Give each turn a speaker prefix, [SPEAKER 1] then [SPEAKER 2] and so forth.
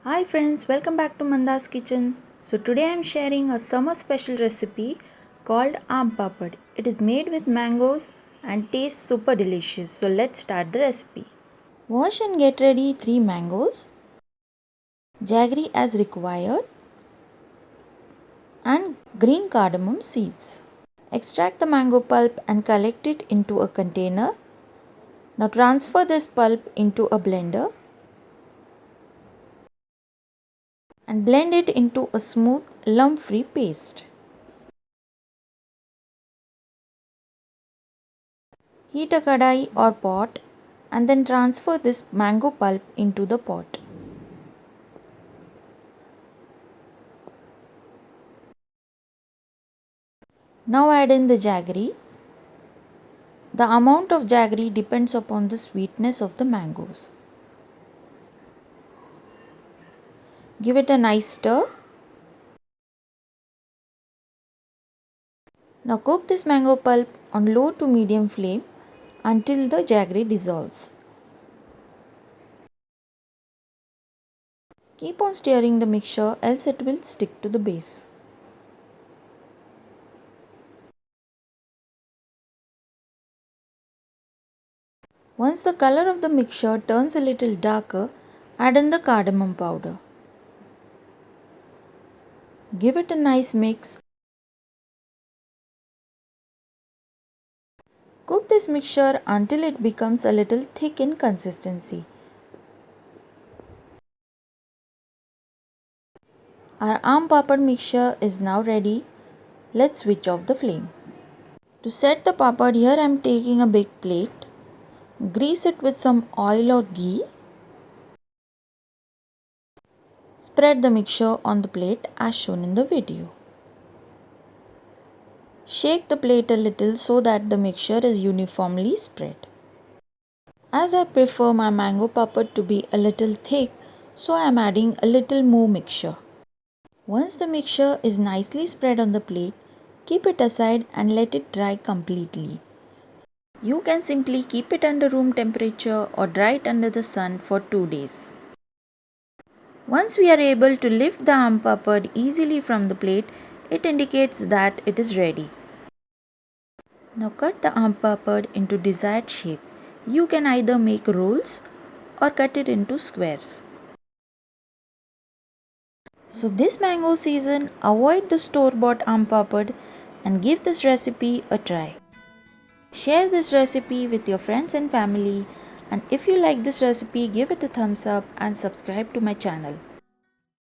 [SPEAKER 1] Hi friends, welcome back to Manda's kitchen. So today I am sharing a summer special recipe called Aam Papad. It is made with mangoes and tastes super delicious. So let's start the recipe. Wash and get ready 3 mangoes, jaggery as required, and green cardamom seeds. Extract the mango pulp and collect it into a container. Now transfer this pulp into a blender and blend it into a smooth lump-free paste. Heat a kadai or pot and then transfer this mango pulp into the pot. Now add in the jaggery. The amount of jaggery depends upon the sweetness of the mangoes. Give it a nice stir. Now cook this mango pulp on low to medium flame until the jaggery dissolves. Keep on stirring the mixture else it will stick to the base. Once the color of the mixture turns a little darker, add in the cardamom powder. Give it a nice mix. Cook this mixture until it becomes a little thick in consistency. Our Aam Papad mixture is now ready. Let's switch off the flame. To set the papad, here I am taking a big plate. Grease it with some oil or ghee. Spread the mixture on the plate as shown in the video. Shake the plate a little so that the mixture is uniformly spread. As I prefer my mango papad to be a little thick, so I am adding a little more mixture. Once the mixture is nicely spread on the plate, keep it aside and let it dry completely. You can simply keep it under room temperature or dry it under the sun for 2 days. Once we are able to lift the Aam Papad easily from the plate, it indicates that it is ready. Now cut the Aam Papad into desired shape. You can either make rolls or cut it into squares. So this mango season, avoid the store-bought Aam Papad and give this recipe a try. Share this recipe with your friends and family, and if you like this recipe, give it a thumbs up and subscribe to my channel.